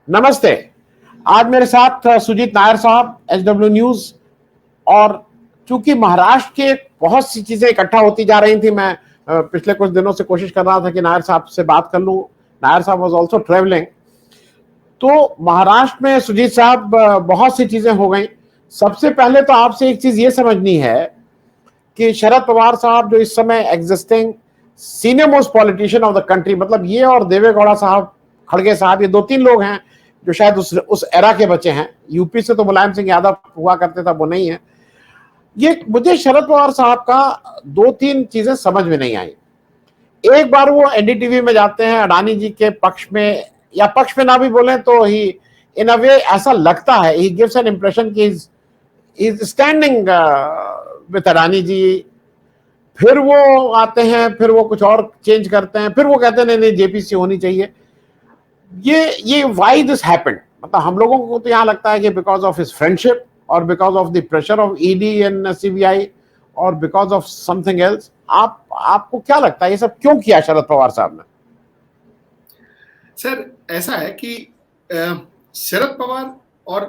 नमस्ते। आज मेरे साथ सुजीत नायर साहब, एचडब्ल्यू न्यूज। और चूंकि महाराष्ट्र के बहुत सी चीजें इकट्ठा होती जा रही थी, मैं पिछले कुछ दिनों से कोशिश कर रहा था कि नायर साहब से बात कर लूं। नायर साहब वाज आल्सो ट्रेवलिंग। तो महाराष्ट्र में सुजीत साहब बहुत सी चीजें हो गई। सबसे पहले तो आपसे एक चीज ये समझनी है कि शरद पवार साहब जो इस समय existing senior most politician of the country, मतलब ये और देवेगौड़ा साहब, खड़गे साहब, ये दो तीन लोग हैं जो शायद उस एरा के बच्चे हैं। यूपी से तो मुलायम सिंह यादव हुआ करते था, वो नहीं है। ये मुझे शरद पवार साहब का दो तीन चीजें समझ में नहीं आई। एक बार वो एनडीटीवी में जाते हैं अडानी जी के पक्ष में, या पक्ष में ना भी बोले तो ही इन अ वे ऐसा लगता है, ही गिव्स एन इंप्रेशन कि इज स्टैंडिंग विद अडानी जी। फिर वो आते हैं, फिर वो कुछ और चेंज करते हैं, फिर वो कहते हैं नहीं नहीं जेपीसी होनी चाहिए। ये व्हाई दिस हैपेंड, मतलब हम लोगों को तो यहाँ लगता है कि बिकॉज ऑफ हिज फ्रेंडशिप और because of the pressure of ED and CBI और बिकॉज ऑफ समथिंग एल्स। आपको क्या लगता है ये सब क्यों किया शरद पवार साहब ने? सर, ऐसा है कि शरद पवार और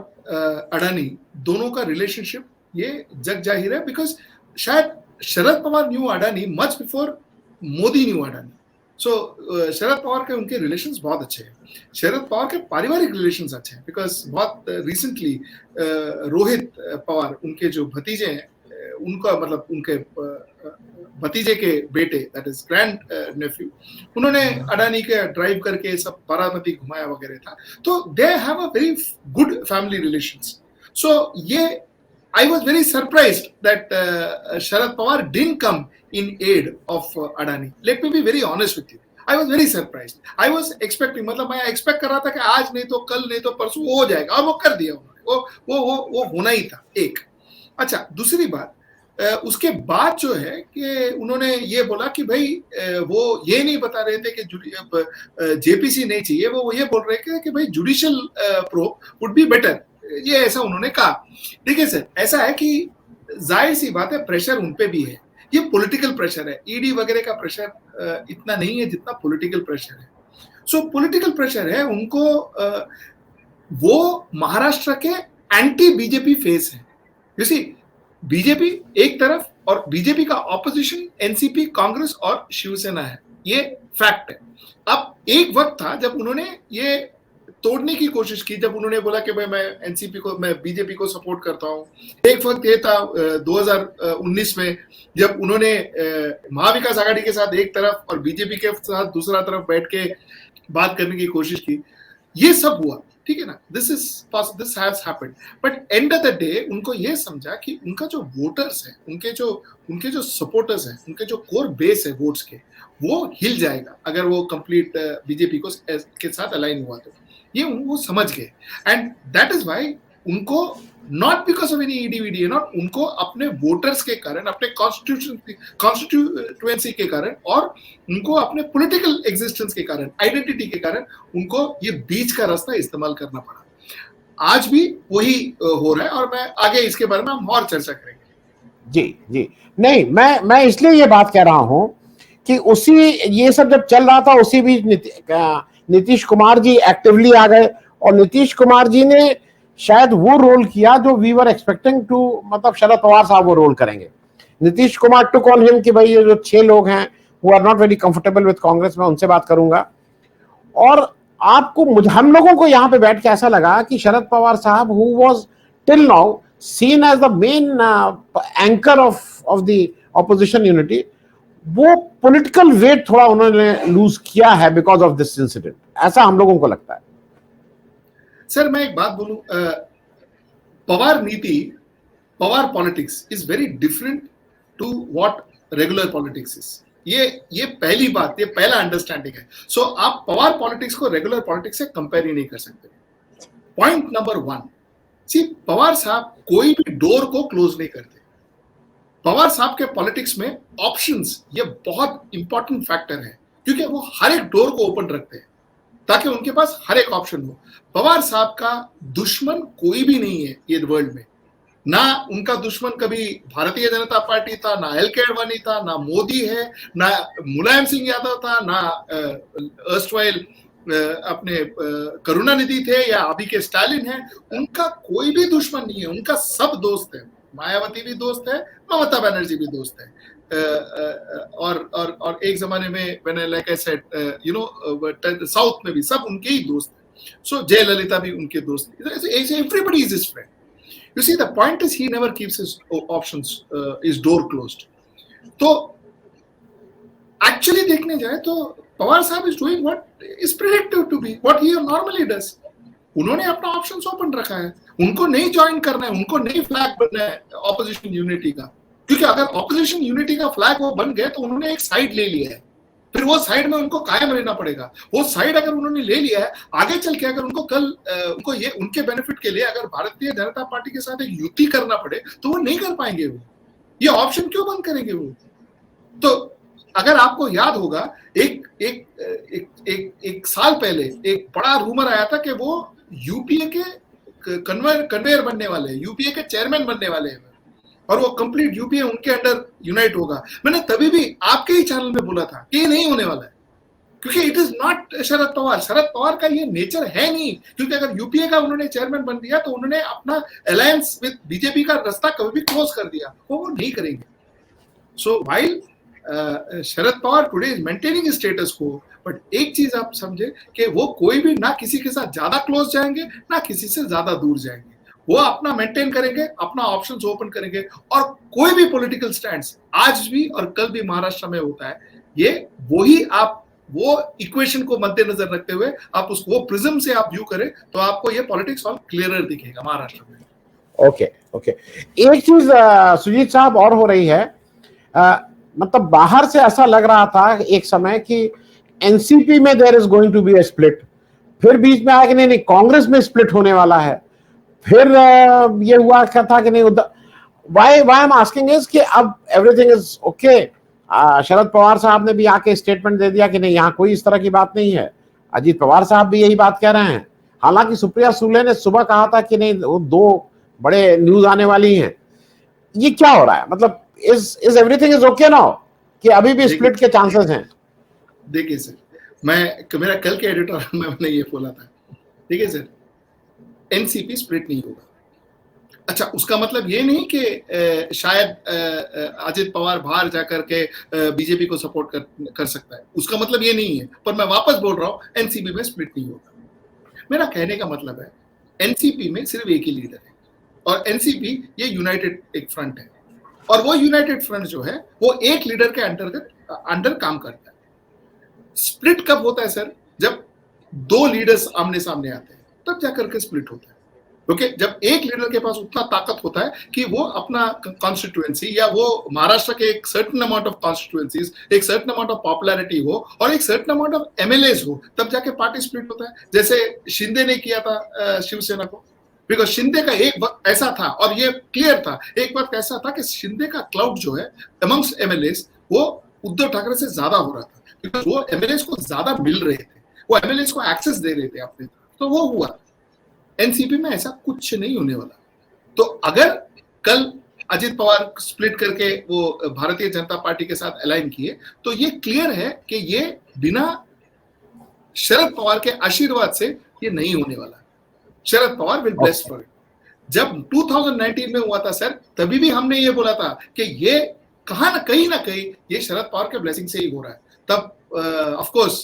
अडानी दोनों का रिलेशनशिप ये जग जाहिर है, बिकॉज शायद Sharad Pawar knew Adani much before Modi knew Adani. So Sharad Pawar के उनके रिलेशंस बहुत अच्छे हैं। शरद पवार के पारिवारिक रिलेशंस अच्छे हैं, बिकॉज बहुत रिसेंटली रोहित पवार, उनके जो भतीजे हैं, उनका मतलब उनके भतीजे के बेटे, दैट इज ग्रैंड नेफ्यू, उन्होंने अडानी के ड्राइव करके सब बारामती घुमाया वगैरह था। तो they have a very good family relations. So ये I was very surprised that Sharad Pawar didn't come in aid of Adani. Let me be very honest with you. I was very surprised. I was expecting, मतलब मैं expect कर रहा था कि आज नहीं तो कल नहीं तो परसों हो जाएगा, और वो कर दिया उन्होंने। वो होना ही था। एक अच्छा, दूसरी बात, उसके बाद जो है कि उन्होंने ये बोला कि भाई वो ये नहीं बता रहे थे कि जेपीसी नहीं चाहिए, वो ये बोल रहे थे कि भाई judicial probe would be better. ये ऐसा उन्होंने कहा। देखिए सर, ऐसा है कि जाहिर सी बात है, प्रेशर उन पे भी है। ये पॉलिटिकल प्रेशर है। ईडी वगैरह का प्रेशर इतना नहीं है जितना पॉलिटिकल प्रेशर है। सो पॉलिटिकल प्रेशर है उनको। वो महाराष्ट्र के एंटी बीजेपी फेस है। जैसे बीजेपी एक तरफ और बीजेपी का ऑपोजिशन एनसीपी, कांग्रेस और शिवसेना है। ये फैक्ट है। अब एक वक्त था जब उन्होंने ये तोड़ने की कोशिश की, जब उन्होंने बोला कि भाई मैं एनसीपी को, मैं बीजेपी को सपोर्ट करता हूं। एक वक्त ये था 2019 में, जब उन्होंने महाविकास आघाड़ी के साथ एक तरफ और बीजेपी के साथ दूसरा तरफ बैठ के बात करने की कोशिश की। ये सब हुआ, ठीक है ना। This has happened, but end of the day उनको ये समझा कि उनका जो वोटर्स है, उनके जो सपोर्टर्स हैं, उनके जो कोर बेस है वोट्स के, वो हिल जाएगा अगर वो कंप्लीट बीजेपी को के साथ अलाइन हुआ। तो ये वो समझ गए, एंड दैट इज व्हाई उनको, not because of any ED, not, उनको अपने वोटर्स के कारण, अपने कॉन्स्टिट्यूएंसी के कारण और उनको अपने पॉलिटिकल एग्जिस्टेंस के कारण, आइडेंटिटी के कारण उनको ये बीच का रास्ता इस्तेमाल करना पड़ा। आज भी वही हो रहा है, और मैं आगे इसके बारे में हम और चर्चा करेंगे। जी नहीं, मैं इसलिए ये बात कह रहा हूं कि उसी, ये सब जब चल रहा था उसी बीच नीतीश कुमार जी एक्टिवली आ गए, और नीतीश कुमार जी ने शायद वो रोल किया जो वी वर एक्सपेक्टिंग टू, मतलब शरद पवार साहब वो रोल करेंगे। Nitish Kumar took on him कि भाई ये जो 6 लोग हैं वो are not very comfortable with Congress, मैं उनसे बात करूंगा। और आपको, हम लोगों को यहाँ पे बैठ के ऐसा लगा कि शरद पवार साहब, who was till now seen as the main anchor of the opposition unity, वो पॉलिटिकल वेट थोड़ा उन्होंने लूज किया है बिकॉज ऑफ दिस इंसिडेंट, ऐसा हम लोगों को लगता है। सर, मैं एक बात बोलूं, पवार नीति, Pawar politics is very different to what regular politics is. ये पहली बात, ये पहला अंडरस्टैंडिंग है। सो आप पवार पॉलिटिक्स को रेगुलर पॉलिटिक्स से कंपेयर ही नहीं कर सकते। पॉइंट नंबर 1, सी, पवार साहब कोई भी डोर को क्लोज नहीं करते। पवार साहब के पॉलिटिक्स में ऑप्शंस ये बहुत इंपॉर्टेंट फैक्टर है, क्योंकि वो हर एक डोर को ओपन रखते हैं ताकि उनके पास हर एक ऑप्शन हो। पवार साहब का दुश्मन कोई भी नहीं है ये वर्ल्ड में। ना उनका दुश्मन कभी भारतीय जनता पार्टी था, ना एल के अडवाणी था, ना मोदी है, ना मुलायम सिंह यादव था, ना अर्स्टवाइल अपने करुणानिधि थे या अभी के स्टालिन हैं, उनका कोई भी दुश्मन नहीं है, उनका सब दोस्त है। मायावती भी दोस्त है, ममता बनर्जी भी दोस्त है। और एक जमाने में मैंने लाइक आई सेड साउथ में भी सब उनके ही दोस्त हैं। सो जयललिता भी उनके दोस्त, everybody is his friend. You see, the point is he never keeps his options, his door closed. तो actually देखने जाए तो पवार साहब is doing what is predicted to be, what he normally does. उन्होंने अपना ऑप्शंस ओपन रखा है, उनको नहीं ज्वाइन करना है, उनको नहीं फ्लैग बनना है ऑपोजिशन यूनिटी का, क्योंकि अगर ऑपोजिशन यूनिटी का फ्लैग वो बन गए तो उन्होंने एक साइड ले लिया है, फिर वो साइड में उनको कायम रहना पड़ेगा। वो साइड अगर उन्होंने ले लिया है, आगे चल के अगर उनको कल उनको ये उनके बेनिफिट के लिए अगर भारतीय जनता पार्टी के साथ एक युति करना पड़े तो वो नहीं कर पाएंगे। वो ये ऑप्शन क्यों बंद करेंगे वो? तो अगर आपको याद होगा, एक एक एक एक साल पहले एक बड़ा रूमर आया था कि वो यूपीए के कन्वेयर बनने वाले हैं, यूपीए के चेयरमैन बनने वाले हैं और वो कंप्लीट यूपीए उनके अंडर यूनाइट होगा। मैंने तभी भी आपके ही चैनल में बोला था कि ये नहीं होने वाला है, क्योंकि it is not Sharad Pawar. Sharad Pawar का ये नेचर है नहीं, क्योंकि अगर यूपीए का उन्होंने चेयरमैन बन दिया तो उन्होंने अपना अलायंस विद बीजेपी का रास्ता कभी भी क्लोज कर दिया, वो नहीं करेंगे। सो while Sharad Pawar today is maintaining status को, बट एक चीज आप समझे कि वो कोई भी ना किसी के साथ ज्यादा क्लोज जाएंगे ना किसी से ज्यादा दूर जाएंगे, वो अपना मेंटेन करेंगे, अपना ऑप्शंस ओपन करेंगे। और कोई भी पॉलिटिकल स्टैंड्स आज भी और कल भी महाराष्ट्र में होता है, ये वही आप वो इक्वेशन को मद्देनजर रखते हुए आप उसको वो प्रिज्म से आप व्यू करें तो आपको ये पॉलिटिक्स और क्लियरर दिखेगा महाराष्ट्र में। ओके ओके, एक चीज सुजीत साहब और हो रही है, मतलब बाहर से ऐसा लग रहा था एक समय कि एनसीपी में there is going to be a split, फिर बीच में आया कि नहीं कांग्रेस में स्प्लिट होने वाला है, फिर ये हुआ क्या था कि नहीं why I am asking is कि अब एवरीथिंग इज ओके। शरद पवार साहब ने भी आके स्टेटमेंट दे दिया कि नहीं यहाँ कोई इस तरह की बात नहीं है, अजीत पवार साहब भी यही बात कह रहे हैं। हालांकि सुप्रिया सुले ने सुबह कहा था कि नहीं वो दो बड़े न्यूज आने वाली हैं। ये क्या हो रहा है, मतलब is everything is okay now कि अभी भी स्प्लिट के चांसेस हैं? देखिए सर, मेरा कल के एडिटर में मैंने ये बोला था, ठीक है सर, एनसीपी स्प्लिट नहीं होगा। अच्छा, उसका मतलब ये नहीं कि शायद अजित पवार बाहर जाकर के बीजेपी को सपोर्ट कर सकता है, उसका मतलब ये नहीं है। पर मैं वापस बोल रहा हूँ, एनसीपी में स्प्लिट नहीं होगा। मेरा कहने का मतलब है एनसीपी में सिर्फ एक ही लीडर है और एनसीपी ये यूनाइटेड एक फ्रंट है, और वो यूनाइटेड फ्रंट जो है वो एक लीडर के अंडर काम करता है। स्प्लिट कब होता है सर? जब दो लीडर्स आमने सामने आते हैं, तब जाकर के स्प्लिट होता है। ओके, जब एक लीडर के पास उतना ताकत होता है कि वो अपना कॉन्स्टिट्यूएंसी या वो महाराष्ट्र के एक सर्टेन अमाउंट ऑफ कॉन्स्टिट्यूएंसीज, एक सर्टेन अमाउंट ऑफ पॉपुलैरिटी हो और एक सर्टेन अमाउंट ऑफ एमएलएज हो, तब जाके पार्टी स्प्लिट होता है। जैसे शिंदे ने किया था शिवसेना को, बिकॉज शिंदे का एक वक्त ऐसा था और ये क्लियर था, एक वक्त ऐसा था कि शिंदे का क्लाउड जो है अमंग्स एमएलएज वो उद्धव ठाकरे से ज्यादा हो रहा था, बिकॉज वो एमएलएज को ज्यादा मिल रहे थे, वो एमएलएज को एक्सेस दे रहे थे अपने, तो वो हुआ। एनसीपी में ऐसा कुछ नहीं होने वाला। तो अगर कल अजित पवार स्प्लिट करके वो भारतीय जनता पार्टी के साथ अलाइन किए तो ये क्लियर है कि ये बिना शरद पवार के आशीर्वाद से ये नहीं होने वाला। Sharad Pawar will bless for it. जब 2019 में हुआ था सर, तभी भी हमने ये बोला था कि ये कहीं ना कहीं ये शरद पवार के ब्लेसिंग से ही हो रहा है। तब of course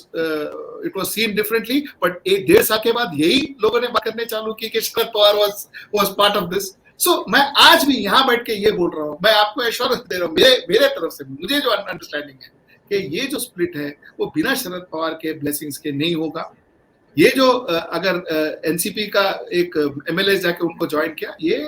it was scene differently, but एक डेढ़ साल के बाद यही लोगों ने बात करने चालू की कि Sharad Pawar was part of this. So मैं आज भी यहाँ बैठ के ये बोल रहा हूँ, मैं आपको एश्योरेंस दे रहा हूँ मेरे तरफ से, मुझे जो अंडरस्टैंडिंग है कि ये जो स्प्लिट है वो बिना शरद पवार के ब्लेसिंग्स के नहीं होगा। ये जो अगर एनसीपी का एक एमएलए जाके उनको ज्वाइन किया, ये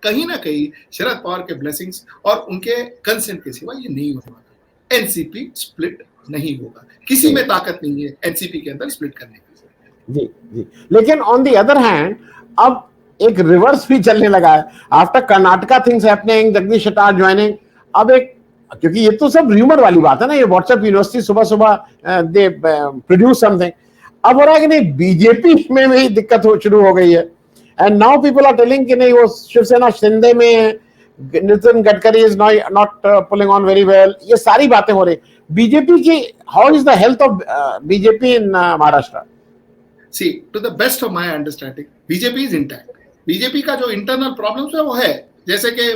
कहीं ना कहीं शरद पवार के ब्लेसिंग्स और उनके कंसेंट के सिवा ये नहीं होने वाला। एनसीपी स्प्लिट नहीं होगा, किसी में ताकत नहीं है एनसीपी के अंदर स्प्लिट करने की। जी जी, लेकिन ऑन द अदर हैंड अब एक रिवर्स भी चलने लगा है। After Karnataka things happening, Jagdish Shettar joining, अब एक, क्योंकि ये तो सब र्यूमर वाली बात है ना, ये व्हाट्सएप यूनिवर्सिटी सुबह सुबह दे प्रोड्यूस समथिंग। अब हो रहा है कि नहीं बीजेपी में भी दिक्कत शुरू हो गई है, and now people are telling कि नहीं वो शिवसेना शिंदे में Nitin Gadkari is not pulling on very well. ये सारी बातें हो रही बीजेपी की। How is the health of BJP in Maharashtra? See to the best of my understanding BJP is intact. BJP का जो इंटरनल प्रॉब्लम्स है वो है, जैसे कि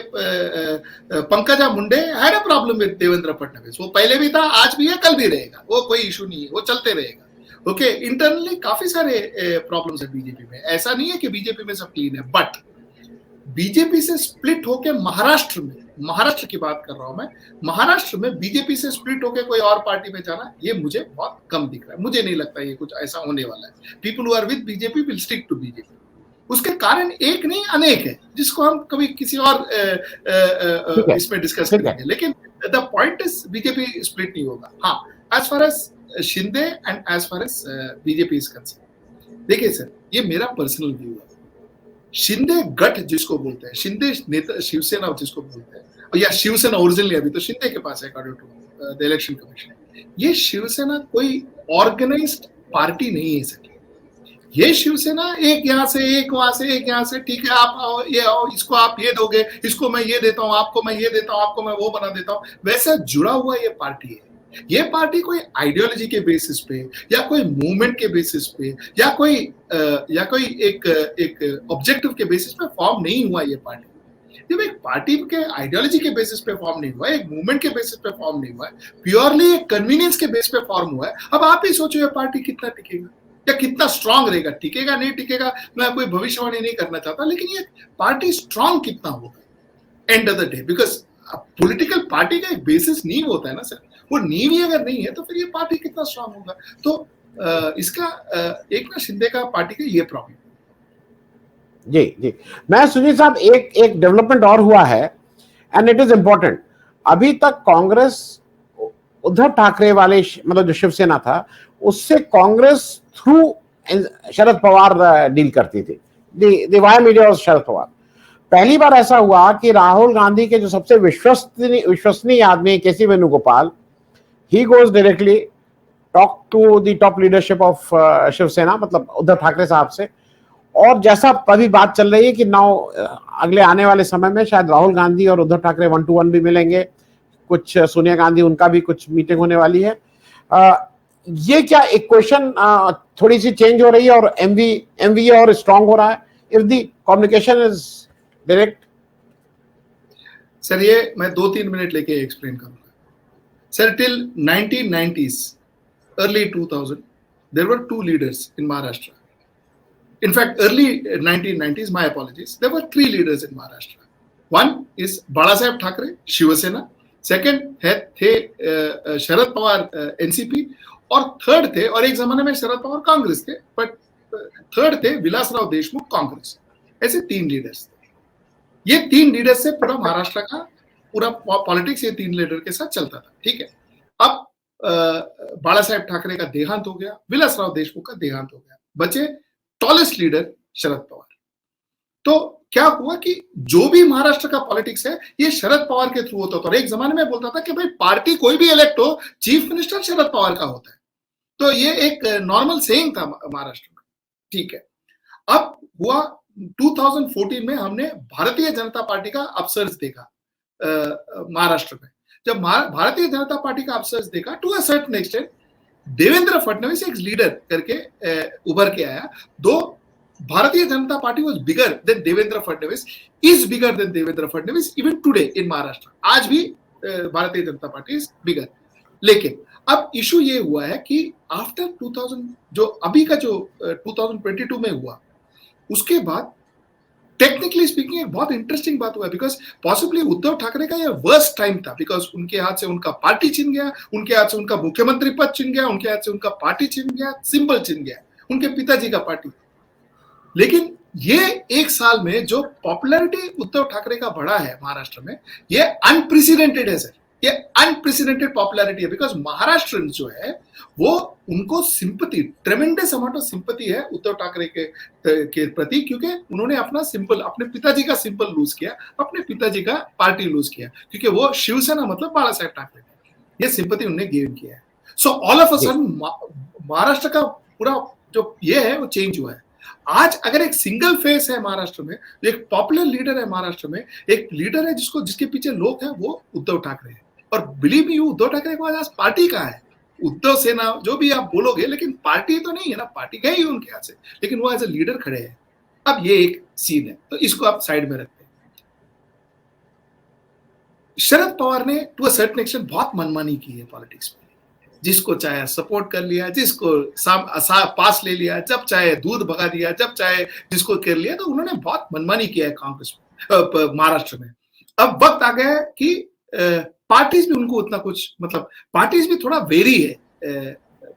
Pankaja Munde had a problem with Devendra Fadnavis, वो पहले भी था, आज भी है, कल भी रहेगा, वो कोई इशू नहीं है, वो चलते रहेगा। ओके, इंटरनली काफी सारे प्रॉब्लम्स है बीजेपी में, ऐसा नहीं है कि बीजेपी में सब क्लीन है, बट बीजेपी से स्प्लिट होके महाराष्ट्र में, महाराष्ट्र की बात कर रहा हूं मैं, महाराष्ट्र में बीजेपी से स्प्लिट होके कोई और पार्टी में जाना, ये मुझे बहुत कम दिख रहा है। मुझे नहीं लगता ये कुछ ऐसा होने वाला है। People who are with BJP will stick to BJP. उसके कारण एक नहीं अनेक है, जिसको हम कभी किसी और इसमें डिस्कस करेंगे, लेकिन the point is BJP split नहीं होगा। हाँ, as far as Shinde and as far as BJP is concern, देखिए सर, ये मेरा पर्सनल व्यू है। शिंदे गट जिसको बोलते हैं, शिंदे नेता शिवसेना जिसको बोलते हैं, या शिवसेना ओरिजिनली अभी तो शिंदे के पास है according to the election commission, ये शिवसेना कोई ऑर्गेनाइज्ड पार्टी नहीं है सर। ये शिवसेना एक यहाँ से एक वहां से एक यहाँ से, ठीक है आप आओ, ये आओ, इसको आप ये दोगे, इसको मैं ये देता हूँ, आपको मैं ये देता हूँ, आपको मैं वो बना देता हूँ, वैसा जुड़ा हुआ ये पार्टी है। ये पार्टी कोई आइडियोलॉजी के बेसिस पे या कोई मूवमेंट के बेसिस पे या कोई एक ऑब्जेक्टिव के बेसिस पे फॉर्म नहीं हुआ। ये पार्टी जब एक पार्टी के आइडियोलॉजी के बेसिस पे फॉर्म नहीं हुआ, एक मूवमेंट के बेसिस पे फॉर्म नहीं हुआ है, प्योरली एक कन्वीनियंस के बेस पे फॉर्म हुआ है। अब आप ही सोचो ये पार्टी कितना टिकेगा या कितना स्ट्रांग रहेगा, टिकेगा नहीं टिकेगा, मैं कोई भविष्यवाणी नहीं करना चाहता, लेकिन ये पार्टी स्ट्रांग कितना होगा end of the day, because political party का एक बेसिस नींव होता है ना सर, वो नींव ही अगर नहीं है तो फिर ये पार्टी कितना स्ट्रांग होगा। तो इसका एक ना शिंदे का पार्टी का ये प्रॉब्लम। जी जी, मैं सुजीत साहब एक डेवलपमेंट और हुआ है एंड इट इज इम्पोर्टेंट। अभी तक कांग्रेस उद्धव ठाकरे वाले मतलब जो शिवसेना था उससे कांग्रेस थ्रू शरद पवार डील करती थी, द वाया मीडिया और शरद पवार। पहली बार ऐसा हुआ कि राहुल गांधी के जो सबसे विश्वसनीय आदमी केसी Venugopal, he goes directly talk to the top leadership of Shiv Sena, मतलब उद्धव ठाकरे साहब से, और जैसा अभी बात चल रही है कि नाउ अगले आने वाले समय में शायद राहुल गांधी और उद्धव ठाकरे 1-to-1 भी मिलेंगे, कुछ सोनिया गांधी उनका भी कुछ मीटिंग होने वाली है। ये क्या इक्वेशन थोड़ी सी चेंज हो रही है और एमवी और स्ट्रांग हो रहा है if the communication is direct? Sir ये मैं 2-3 मिनट लेके एक्सप्लेन करूंगा। Sir, till 1990s, early 2000, there were two leaders in Maharashtra. In fact, early 1990s, my apologies, there were 3 leaders in Maharashtra. One is Balasaheb Thackeray, Shiva Sena. Second थे Sharad Pawar NCP, और third थे, और एक जमाने में शरद पवार कांग्रेस थे, but third थे विलासराव देशमुख कांग्रेस। ऐसे 3 लीडर्स थे। ये 3 लीडर्स से पूरा महाराष्ट्र का पूरा पॉलिटिक्स ये 3 लीडर के साथ चलता था, ठीक है। अब बाला साहेब ठाकरे का देहांत हो गया, विलासराव देशमुख का देहांत हो गया, बचे टॉलेस्ट लीडर शरद पवार। तो क्या हुआ कि जो भी महाराष्ट्र का पॉलिटिक्स है ये शरद पवार के थ्रू होता था। और एक जमाने में बोलता था कि भाई पार्टी कोई भी इलेक्ट हो, चीफ मिनिस्टर शरद पवार का होता है। तो ये एक नॉर्मल सेइंग था महाराष्ट्र में, ठीक है। अब हुआ 2014 में हमने भारतीय जनता पार्टी का अपसर्ज देखा महाराष्ट्र में। जब भारतीय जनता पार्टी का अपसर्ज देखा, to a certain extent Devendra Fadnavis एक लीडर करके उभर के आया। The Bharatiya Janata party was bigger than Devendra Fadnavis, is bigger than Devendra Fadnavis even today in Maharashtra. आज भी भारतीय जनता पार्टी इज बिगर। लेकिन अब इशू ये हुआ है कि आफ्टर 2000 जो अभी का जो 2022 में हुआ, उसके बाद टेक्निकली स्पीकिंग एक बहुत इंटरेस्टिंग बात हुआ, बिकॉज पॉसिबली उद्धव ठाकरे का ये वर्स्ट टाइम था, बिकॉज उनके हाथ से उनका पार्टी छिन गया, उनके हाथ से उनका मुख्यमंत्री पद छिन गया, उनके हाथ से उनका पार्टी छिन गया, सिंबल छिन गया, उनके पिताजी का पार्टी। लेकिन ये एक साल में जो पॉपुलैरिटी उद्धव ठाकरे का बढ़ा है महाराष्ट्र में, ये अनप्रेसिडेंटेड है सर। ये अनप्रेसिडेंटेड पॉपुलैरिटी है, बिकॉज महाराष्ट्र जो है वो उनको सिंपैथी, ट्रेमेंडस अमाउंट ऑफ सिंपैथी है उद्धव ठाकरे के प्रति, क्योंकि उन्होंने अपना सिंपल, अपने पिताजी का सिंपल लूज किया, अपने पिताजी का पार्टी लूज किया, क्योंकि वो शिवसेना मतलब बाला साहेब ठाकरे, ये सिंपैथी उन्होंने गेन किया है। So all of a sudden Maharashtra का पूरा जो ये है वो चेंज हुआ है। आज अगर एक सिंगल फेस है महाराष्ट्र में, एक पॉपुलर लीडर है महाराष्ट्र में, एक लीडर है जिसके पीछे लोग हैं, वो उद्धव ठाकरे है। और बिलीव मी, उद्धव ठाकरे के पास आज पार्टी कहाँ है? उद्धव सेना जो भी आप बोलोगे, लेकिन पार्टी तो नहीं है ना, पार्टी गई उनके यहाँ से, लेकिन वो एज ए लीडर खड़े हैं। अब ये एक सीन है, तो इसको आप साइड में रखते हैं। शरद पवार ने टू अ सर्टेन एक्सटेंट बहुत मनमानी की है पॉलिटिक्स में, जिसको चाहे सपोर्ट कर लिया, जिसको पास ले लिया, जब चाहे दूध भगा दिया, जब चाहे जिसको कर लिया, तो उन्होंने बहुत मनमानी किया है कांग्रेस में, महाराष्ट्र में। अब वक्त आ गया है कि पार्टीज भी उनको उतना कुछ, मतलब पार्टीज भी थोड़ा वेरी है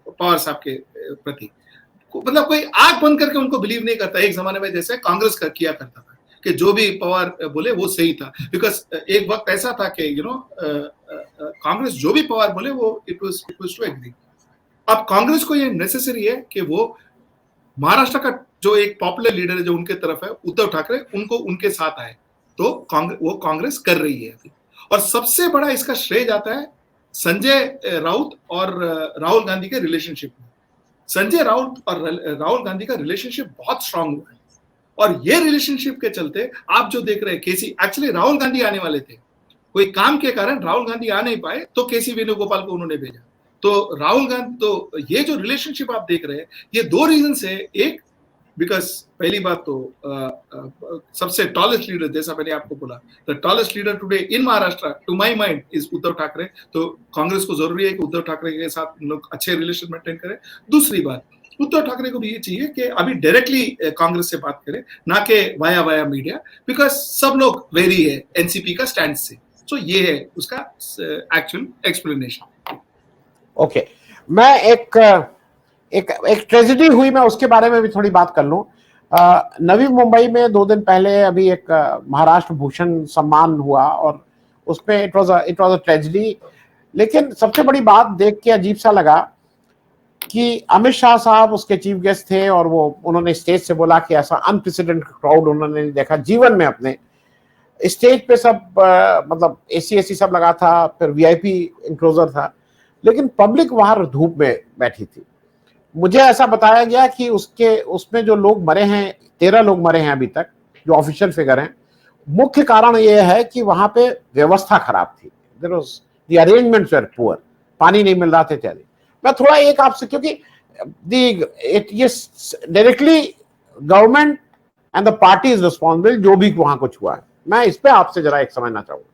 पवार साहब के प्रति, मतलब कोई आंख बंद करके उनको बिलीव नहीं करता। एक जमाने में जैसे कांग्रेस का किया करता था कि जो भी पवार बोले वो सही था, बिकॉज एक वक्त ऐसा था कि कांग्रेस जो भी पवार बोले वो इट वाज टू एग्री। अब कांग्रेस को ये नेसेसरी है कि वो महाराष्ट्र का जो एक पॉपुलर लीडर है जो उनके तरफ है, उद्धव ठाकरे, उनको उनके साथ आए, तो वो कांग्रेस कर रही है अभी। और सबसे बड़ा इसका श्रेय जाता है संजय राउत और राहुल गांधी के रिलेशनशिप में। संजय राउत और राहुल गांधी का रिलेशनशिप बहुत स्ट्रांग हुआ है, और ये रिलेशनशिप के चलते आप जो देख रहे हैं केसी, एक्चुअली राहुल गांधी आने वाले थे, कोई काम के कारण राहुल गांधी आ नहीं पाए, तो केसी वेणुगोपाल को उन्होंने भेजा। तो राहुल गांधी, तो ये जो रिलेशनशिप आप देख रहे हैं, ये दो रीजन से, एक बिकॉज पहली बात तो सबसे टॉलेस्ट लीडर, जैसा मैंने आपको बोला, the tallest leader today in Maharashtra to my mind is Uddhav Thackeray. तो कांग्रेस को जरूरी है कि उद्धव ठाकरे के साथ लोग अच्छे रिलेशन मेंटेन करें। दूसरी बात, उद्धव ठाकरे को भी ये चाहिए कि अभी डायरेक्टली कांग्रेस से बात करें, ना कि वाया मीडिया, बिकॉज सब लोग वेरी है एनसीपी का स्टैंड से। तो ये है उसका एक्चुअल एक्सप्लेनेशन। ओके, मैं एक ट्रेजेडी हुई, मैं उसके बारे में भी थोड़ी बात कर लूं। नवी मुंबई में 2 दिन पहले अभी एक महाराष्ट्र भूषण सम्मान हुआ, और उसमें इट वाज अ ट्रेजेडी। लेकिन सबसे बड़ी बात देख के अजीब सा लगा कि अमित शाह साहब उसके चीफ गेस्ट थे, और उन्होंने स्टेज से बोला कि ऐसा अनप्रेसिडेंटेड क्राउड उन्होंने नहीं देखा जीवन में अपने। स्टेज पे सब मतलब एसी सब लगा था, फिर वीआईपी इंक्लोजर था, लेकिन पब्लिक वहां धूप में बैठी थी। मुझे ऐसा बताया गया कि उसमें जो लोग मरे हैं, 13 लोग मरे हैं अभी तक, जो ऑफिशियल फिगर हैं। मुख्य कारण यह है कि वहां पे व्यवस्था खराब थी, द अरेंजमेंट्स वर पुअर, पानी नहीं मिल रहा था इत्यादि। मैं थोड़ा एक आपसे, क्योंकि ये directly government and the party is responsible जो भी वहां कुछ हुआ है, मैं इस पे आपसे जरा एक समझना चाहूंगा।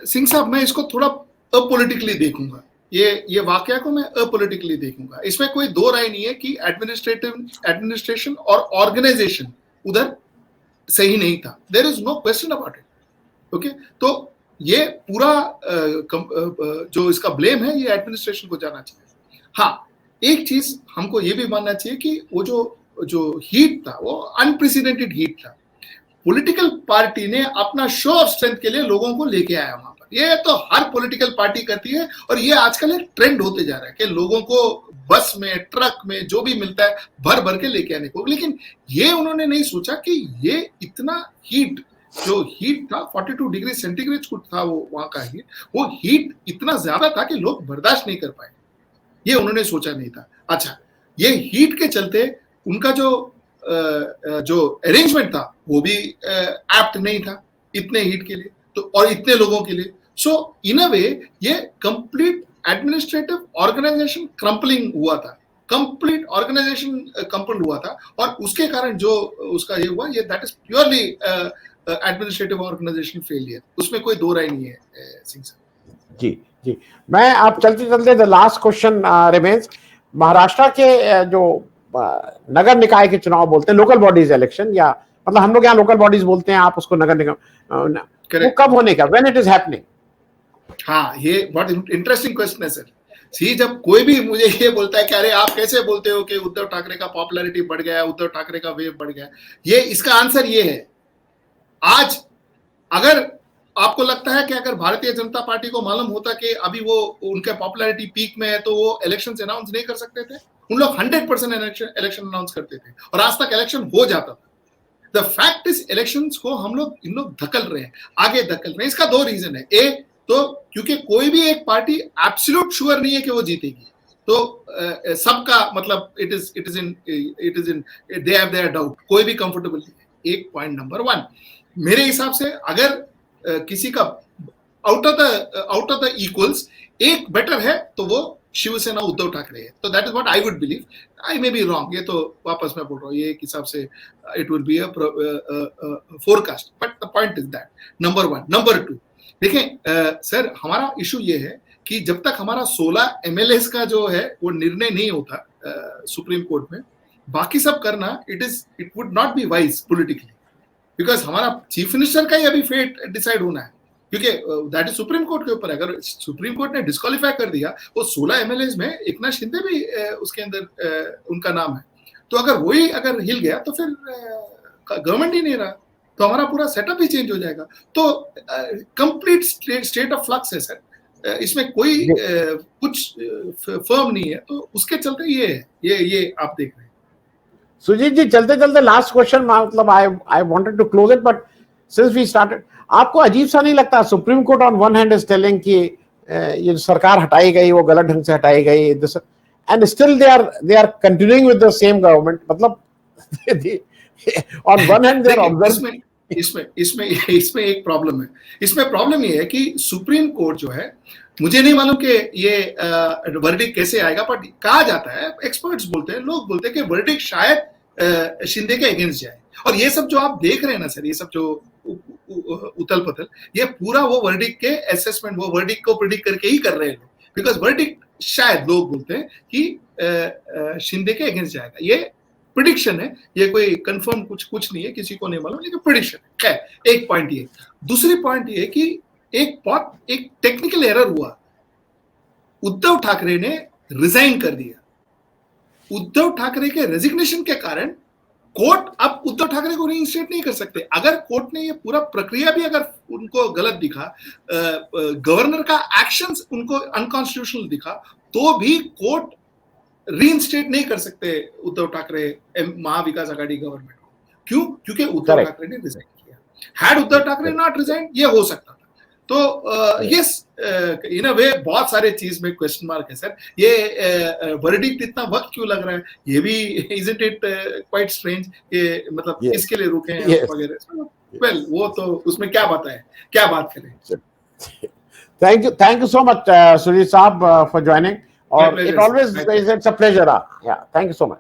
सिंह साहब, मैं इसको थोड़ा अपोलिटिकली देखूंगा, ये वाकया को मैं अपोलिटिकली देखूंगा। इसमें कोई दो राय नहीं है कि एडमिनिस्ट्रेशन और ऑर्गेनाइजेशन उधर सही नहीं था, there is no question about it. Okay, तो ये पूरा जो इसका ब्लेम है, ये एडमिनिस्ट्रेशन को जाना चाहिए। हाँ, एक चीज हमको ये भी मानना चाहिए कि वो जो हीट था, वो अनप्रेसिडेंटेड हीट था। पॉलिटिकल पार्टी ने अपना शो ऑफ स्ट्रेंथ के लिए लोगों को लेके आया वहां पर। ये तो हर पॉलिटिकल पार्टी करती है, और ये आजकल एक ट्रेंड होते जा रहा है कि लोगों को बस में, ट्रक में, जो भी मिलता है भर भर के लेके आने को। लेकिन ये उन्होंने नहीं सोचा कि ये इतना हीट, जो हीट था 42 डिग्री सेंटीग्रेड कुछ था वो वहां का हीट, वो हीट इतना ज्यादा था कि लोग बर्दाश्त नहीं कर पाए। ये उन्होंने सोचा नहीं था। अच्छा, ये हीट के चलते उनका जो अरेंजमेंट था वो भी एप्ट नहीं था इतने हीट के लिए, तो और इतने लोगों के लिए। सो इन अ वे ये कंप्लीट एडमिनिस्ट्रेटिव ऑर्गेनाइजेशन क्रम्पलिंग हुआ था, कंप्लीट ऑर्गेनाइजेशन क्रम्पल हुआ था, और उसके कारण जो उसका ये हुआ, ये that is purely administrative organisation failure, उसमें कोई दो राय नहीं है सिंह साहब। जी, मैं आप चलते the last question remains. Maharashtra के जो नगर निकाय के चुनाव बोलते हैं, लोकल बॉडीज इलेक्शन, या मतलब हम लोग यहाँ लोकल बॉडीज बोलते हैं, आप उसको नगर निगम, वो कब होने का, व्हेन इट इज हैपनिंग? हाँ, ये बहुत इंटरेस्टिंग क्वेश्चन है सर। सी, जब कोई भी मुझे ये बोलता है कि अरे आप कैसे बोलते हो कि उद्धव ठाकरे का पॉपुलैरिटी बढ़ गया, उद्धव ठाकरे का वेव बढ़ गया, ये इसका आंसर ये है, आज अगर आपको लगता है कि अगर भारतीय जनता पार्टी को मालूम होता कि अभी वो उनके पॉपुलैरिटी पीक में है, तो वो इलेक्शन अनाउंस नहीं कर सकते थे? उन लोग 100% इलेक्शन अनाउंस करते थे, और आज तक इलेक्शन हो जाता था। द फैक्ट इज इलेक्शंस को इन लोग धकल रहे हैं, आगे धकल रहे हैं। इसका दो रीजन है। एक तो क्योंकि कोई भी एक पार्टी एब्सोल्यूट श्योर नहीं है कि वो जीतेगी, तो सबका मतलब it is in they have their doubt, कोई भी कंफर्टेबल नहीं है। एक पॉइंट नंबर 1, मेरे हिसाब से अगर किसी का आउट ऑफ द इक्वल्स एक बेटर है तो वो शिवसेना उद्धव ठाकरे है। तो that is what I would believe. I may be wrong, ये तो वापस मैं बोल रहा हूँ, ये एक हिसाब से it will be a forecast, but the point is that, number one. Number two, देखें सर, हमारा इशू ये है कि जब तक हमारा 16 एमएलएस का जो है वो निर्णय नहीं होता सुप्रीम कोर्ट में, बाकी सब करना it would not be wise politically, because हमारा चीफ मिनिस्टर का ही अभी फेट डिसाइड होना है, क्योंकि दैट इज सुप्रीम कोर्ट के ऊपर। अगर सुप्रीम कोर्ट ने डिस्क्वालीफाई कर दिया, वो 16 एमएलए में एकनाथ शिंदे भी उसके अंदर उनका नाम है, तो अगर वही अगर हिल गया तो फिर गवर्नमेंट ही नहीं रहा, तो हमारा पूरा सेटअप ही चेंज हो जाएगा। तो कंप्लीट स्टेट ऑफ फ्लक्स है सर, इसमें कोई कुछ फर्म नहीं है, तो उसके चलते ये आप देख रहे हैं। सुजीत जी, चलते चलते लास्ट क्वेश्चन, मतलब I wanted to close it, but since we started, आपको अजीब सा नहीं लगता supreme court on one hand is telling कि ये सरकार हटाई गई वो गलत ढंग से हटाई गई, and still they are continuing with the same government, मतलब on one hand they are observing. इसमें एक प्रॉब्लम है। इसमें प्रॉब्लम ये है कि सुप्रीम कोर्ट जो है, मुझे नहीं मालूम कि ये वर्डिक्ट कैसे आएगा, बट कहा जाता है, एक्सपर्ट्स बोलते हैं, लोग बोलते हैं कि वर्डिक्ट शायद शिंदे के अगेंस्ट जाए। और ये सब जो आप देख रहे हैं ना सर, ये सब जो उथल पथल, ये पूरा वो वर्डिक्ट के असेसमेंट, वो वर्डिक्ट को प्रिडिक्ट करके ही कर रहे हैं लोग, बिकॉज वर्डिक्ट शायद लोग बोलते हैं कि शिंदे के अगेंस्ट जाएगा। ये प्रिडिक्शन है, ये कोई कंफर्म कुछ नहीं है, किसी को नहीं मालूम, लेकिन प्रिडिक्शन है। खैर, एक पॉइंट ये। दूसरी पॉइंट ये कि एक टेक्निकल एरर हुआ, उद्धव ठाकरे ने रिजाइन कर दिया। उद्धव ठाकरे के रेजिग्नेशन के कारण कोर्ट अब उद्धव ठाकरे को रीइंस्टेट नहीं कर सकते। अगर कोर्ट ने ये पूरा प्रक्रिया भी अगर उनको गलत दिखा, गवर्नर का एक्शंस उनको अनकॉन्स्टिट्यूशनल दिखा, तो भी कोर्ट रीइंस्टेट नहीं कर सकते उद्धव ठाकरे महाविकास आघाड़ी गवर्नमेंट को। क्यों? क्योंकि उद्धव ठाकरे ने रिजाइन किया। Had Uddhav Thackeray not resign, ये हो सकता था। तो यस, इन अ वे बहुत सारे चीज में क्वेश्चन मार्क है सर। ये वर्डिक्ट इतना वक्त क्यों लग रहा है, ये भी इजंट इट क्वाइट स्ट्रेंज, कि मतलब किसके लिए रुके हैं वगैरह। वेल, वो तो उसमें क्या बताएं, क्या बात करें। Thank you so much Sujit साहब फॉर ज्वाइनिंग, और it always it's a pleasure. Yeah, thank you so much.